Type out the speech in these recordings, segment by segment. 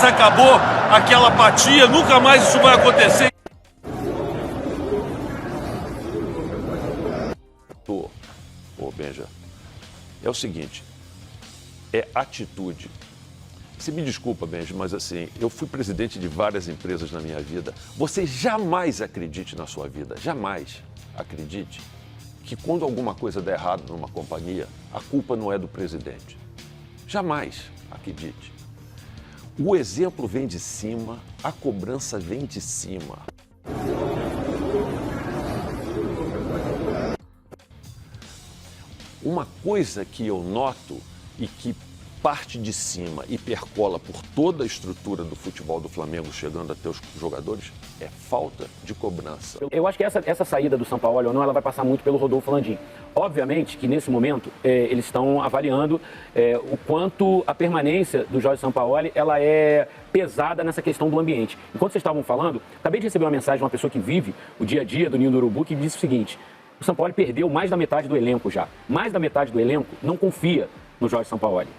mais acabou aquela apatia, nunca mais isso vai acontecer. Ô Benja, é o seguinte, é atitude. Você me desculpa, Benja, mas assim, eu fui presidente de várias empresas na minha vida. Você jamais acredite na sua vida, jamais acredite que quando alguma coisa der errado numa companhia, a culpa não é do presidente. Jamais acredite. O exemplo vem de cima, a cobrança vem de cima. Uma coisa que eu noto e que parte de cima e percola por toda a estrutura do futebol do Flamengo chegando até os jogadores é falta de cobrança. Eu acho que essa saída do Sampaoli ou não, ela vai passar muito pelo Rodolfo Landim. Obviamente que nesse momento eles estão avaliando o quanto a permanência do Jorge Sampaoli ela é pesada nessa questão do ambiente. Enquanto vocês estavam falando, acabei de receber uma mensagem de uma pessoa que vive o dia a dia do Ninho do Urubu que disse o seguinte: o Sampaoli perdeu mais da metade do elenco já. Mais da metade do elenco não confia no Jorge Sampaoli.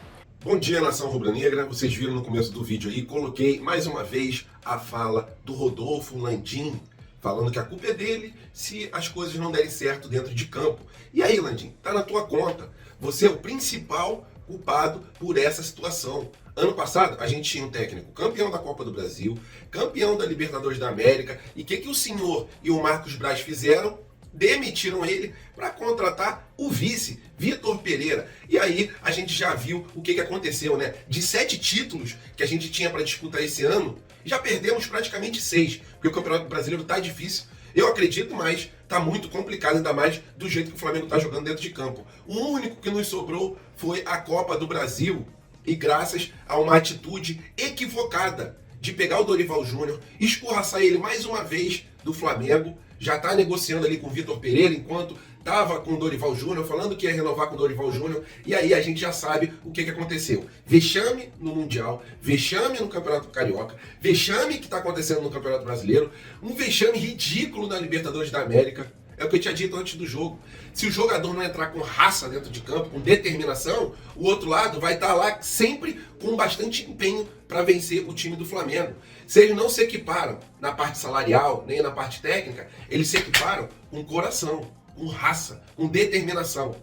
Bom dia, nação rubro-negra. Vocês viram no começo do vídeo aí, coloquei mais uma vez a fala do Rodolfo Landim, falando que a culpa é dele se as coisas não derem certo dentro de campo. E aí, Landim, tá na tua conta. Você é o principal culpado por essa situação. Ano passado, a gente tinha um técnico campeão da Copa do Brasil, campeão da Libertadores da América, e o que o senhor e o Marcos Braz fizeram? Demitiram ele para contratar o vice, Vitor Pereira. E aí a gente já viu o que aconteceu, né? De 7 títulos que a gente tinha para disputar esse ano, já perdemos praticamente 6, porque o Campeonato Brasileiro tá difícil. Eu acredito, mas tá muito complicado, ainda mais do jeito que o Flamengo tá jogando dentro de campo. O único que nos sobrou foi a Copa do Brasil, e graças a uma atitude equivocada de pegar o Dorival Júnior, escorraçar ele mais uma vez do Flamengo. Já está negociando ali com o Vitor Pereira, enquanto estava com o Dorival Júnior, falando que ia renovar com o Dorival Júnior, e aí a gente já sabe o que aconteceu. Vexame no Mundial, vexame no Campeonato Carioca, vexame que está acontecendo no Campeonato Brasileiro, um vexame ridículo na Libertadores da América. É o que eu tinha dito antes do jogo. Se o jogador não entrar com raça dentro de campo, com determinação, o outro lado vai estar lá sempre com bastante empenho para vencer o time do Flamengo. Se eles não se equiparam na parte salarial, nem na parte técnica, eles se equiparam com coração, com raça, com determinação.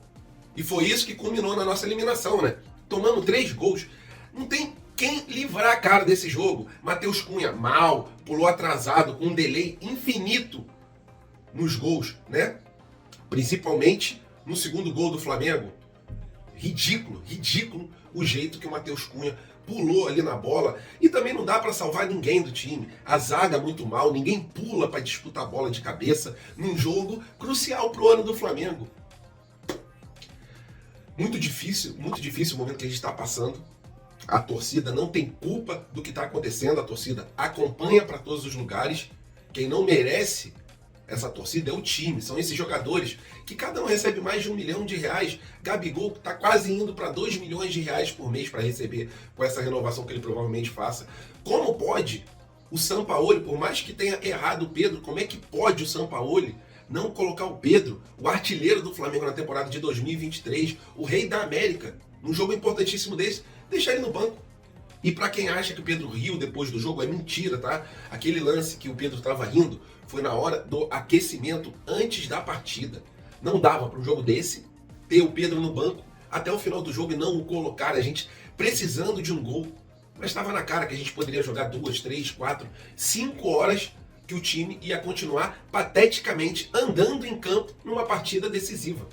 E foi isso que culminou na nossa eliminação, né? Tomando 3 gols. Não tem quem livrar a cara desse jogo. Matheus Cunha, mal, pulou atrasado, com um delay infinito nos gols, né? Principalmente no segundo gol do Flamengo. Ridículo, ridículo o jeito que o Matheus Cunha pulou ali na bola. E também não dá para salvar ninguém do time. A zaga muito mal, ninguém pula para disputar a bola de cabeça num jogo crucial pro ano do Flamengo. Muito difícil o momento que a gente está passando. A torcida não tem culpa do que está acontecendo, a torcida acompanha para todos os lugares. Quem não merece essa torcida é o time, são esses jogadores que cada um recebe mais de R$1 milhão. Gabigol está quase indo para R$2 milhões por mês para receber com essa renovação que ele provavelmente faça. Como pode o Sampaoli, por mais que tenha errado o Pedro, como é que pode o Sampaoli não colocar o Pedro, o artilheiro do Flamengo na temporada de 2023, o rei da América, num jogo importantíssimo desse, deixar ele no banco? E para quem acha que o Pedro riu depois do jogo, é mentira, tá? Aquele lance que o Pedro estava rindo foi na hora do aquecimento, antes da partida. Não dava para um jogo desse ter o Pedro no banco até o final do jogo e não o colocar, a gente precisando de um gol. Mas estava na cara que a gente poderia jogar 2, 3, 4, 5 horas que o time ia continuar pateticamente andando em campo numa partida decisiva.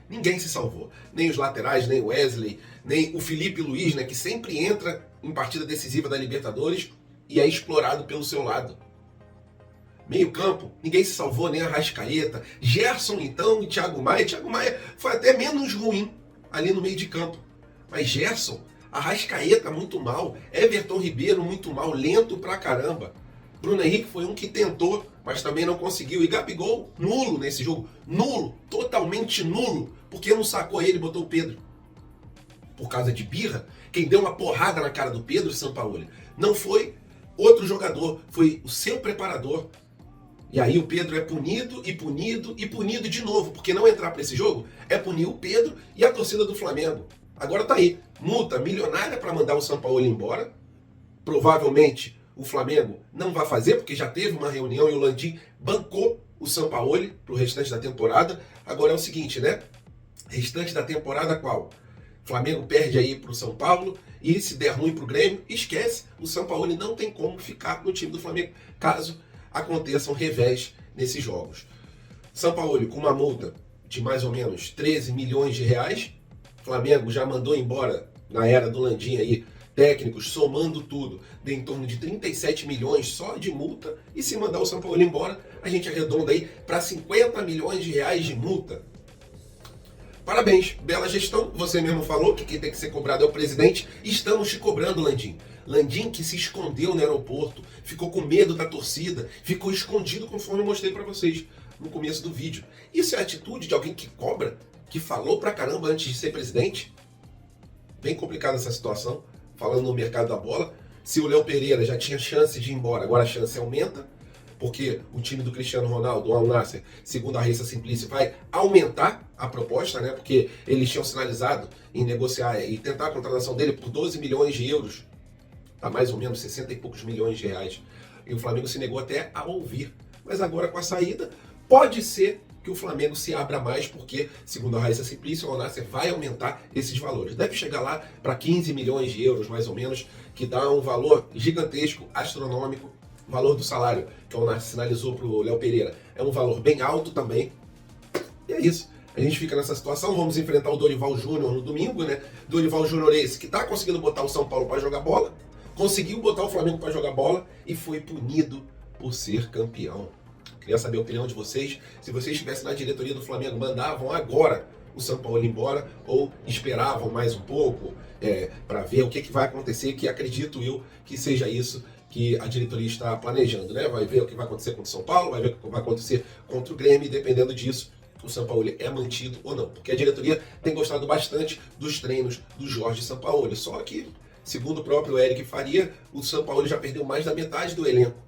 Ninguém se salvou. Nem os laterais, nem o Wesley, nem o Felipe Luiz, né, que sempre entra em partida decisiva da Libertadores e é explorado pelo seu lado. Meio campo, ninguém se salvou, nem a Arrascaeta. Gerson, então, e Thiago Maia. Thiago Maia foi até menos ruim ali no meio de campo. Mas Gerson, Arrascaeta muito mal, Everton Ribeiro muito mal, lento pra caramba. Bruno Henrique foi um que tentou, mas também não conseguiu. E Gabigol, nulo nesse jogo. Nulo, totalmente nulo. Porque não sacou ele e botou o Pedro. Por causa de birra, quem deu uma porrada na cara do Pedro Sampaoli não foi outro jogador, foi o seu preparador. E aí o Pedro é punido e punido e punido de novo, porque não entrar para esse jogo é punir o Pedro e a torcida do Flamengo. Agora tá aí, multa milionária para mandar o Sampaoli embora, provavelmente o Flamengo não vai fazer, porque já teve uma reunião e o Landim bancou o Sampaoli para o restante da temporada. Agora é o seguinte, né? Restante da temporada qual? O Flamengo perde aí para o São Paulo e se der ruim para o Grêmio, esquece. O Sampaoli não tem como ficar no time do Flamengo caso aconteça um revés nesses jogos. Sampaoli com uma multa de mais ou menos 13 milhões de reais. O Flamengo já mandou embora, na era do Landim aí, técnicos, somando tudo, de em torno de 37 milhões só de multa. E se mandar o Sampaoli embora, a gente arredonda aí para 50 milhões de reais de multa. Parabéns, bela gestão. Você mesmo falou que quem tem que ser cobrado é o presidente. Estamos te cobrando, Landim. Landim que se escondeu no aeroporto, ficou com medo da torcida, ficou escondido conforme eu mostrei para vocês no começo do vídeo. Isso é a atitude de alguém que cobra, que falou pra caramba antes de ser presidente? Bem complicada essa situação, falando no mercado da bola. Se o Léo Pereira já tinha chance de ir embora, agora a chance aumenta, porque o time do Cristiano Ronaldo, o Al Nassr, segundo a Raíssa Simplice, vai aumentar a proposta, né? Porque eles tinham sinalizado em negociar e tentar a contratação dele por 12 milhões de euros, a mais ou menos 60 e poucos milhões de reais. E o Flamengo se negou até a ouvir. Mas agora com a saída, pode ser que o Flamengo se abra mais, porque, segundo a Raíssa Simplice, o Al Nassr vai aumentar esses valores. Deve chegar lá para 15 milhões de euros, mais ou menos, que dá um valor gigantesco, astronômico. O valor do salário que o Al Nassr sinalizou para o Léo Pereira é um valor bem alto também. E é isso. A gente fica nessa situação. Vamos enfrentar o Dorival Júnior no domingo, né? Dorival Júnior esse que está conseguindo botar o São Paulo para jogar bola, conseguiu botar o Flamengo para jogar bola e foi punido por ser campeão. Queria saber a opinião de vocês. Se vocês estivessem na diretoria do Flamengo, mandavam agora o São Paulo embora ou esperavam mais um pouco para ver o que vai acontecer, que acredito eu que seja isso que a diretoria está planejando, né? Vai ver o que vai acontecer contra o São Paulo, vai ver o que vai acontecer contra o Grêmio, e dependendo disso, o Sampaoli é mantido ou não. Porque a diretoria tem gostado bastante dos treinos do Jorge Sampaoli. Só que, segundo o próprio Eric Faria, o Sampaoli já perdeu mais da metade do elenco.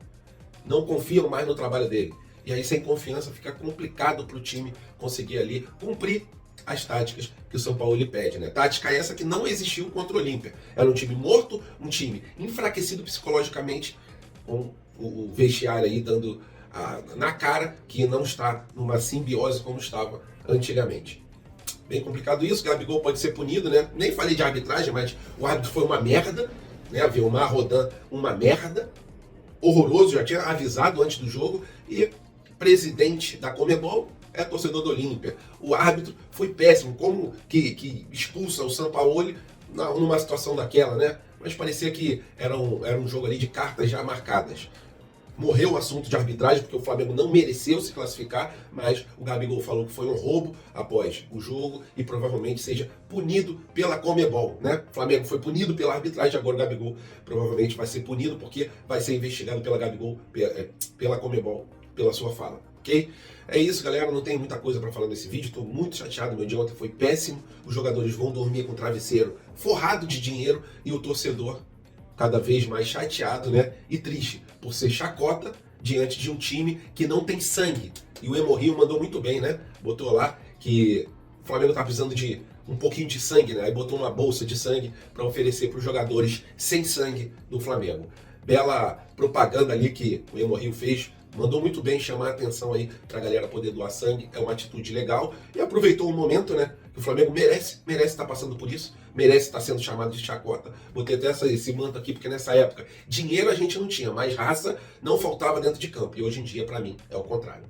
Não confiam mais no trabalho dele. E aí, sem confiança, fica complicado para o time conseguir ali cumprir as táticas que o São Paulo lhe pede, né? Tática essa que não existiu contra o Olímpia. Era um time morto, um time enfraquecido psicologicamente, com o vestiário aí dando na cara que não está numa simbiose como estava antigamente. Bem complicado isso. Gabigol pode ser punido, né? Nem falei de arbitragem, mas o árbitro foi uma merda, né? Vilmar Rodan, uma merda. Horroroso, já tinha avisado antes do jogo. E presidente da Conmebol é torcedor do Olímpia. O árbitro foi péssimo. Como que expulsa o Sampaoli numa situação daquela, né? Mas parecia que era um jogo ali de cartas já marcadas. Morreu o assunto de arbitragem, porque o Flamengo não mereceu se classificar, mas o Gabigol falou que foi um roubo após o jogo e provavelmente seja punido pela Conmebol, né? O Flamengo foi punido pela arbitragem, agora o Gabigol provavelmente vai ser punido porque vai ser investigado pela Gabigol, pela Conmebol, pela sua fala, ok? É isso, galera, não tem muita coisa para falar nesse vídeo, estou muito chateado, meu dia ontem foi péssimo, os jogadores vão dormir com o travesseiro forrado de dinheiro e o torcedor cada vez mais chateado, né, e triste por ser chacota diante de um time que não tem sangue. E o Hemorrio mandou muito bem, né? Botou lá que o Flamengo tá precisando de um pouquinho de sangue, né? Aí botou uma bolsa de sangue para oferecer para os jogadores sem sangue do Flamengo. Bela propaganda ali que o Hemorrio fez. Mandou muito bem chamar a atenção aí pra galera poder doar sangue, é uma atitude legal. E aproveitou o momento, né, que o Flamengo merece estar passando por isso, merece estar sendo chamado de chacota. Botei até esse manto aqui, porque nessa época dinheiro a gente não tinha, mas raça não faltava dentro de campo. E hoje em dia, pra mim, é o contrário.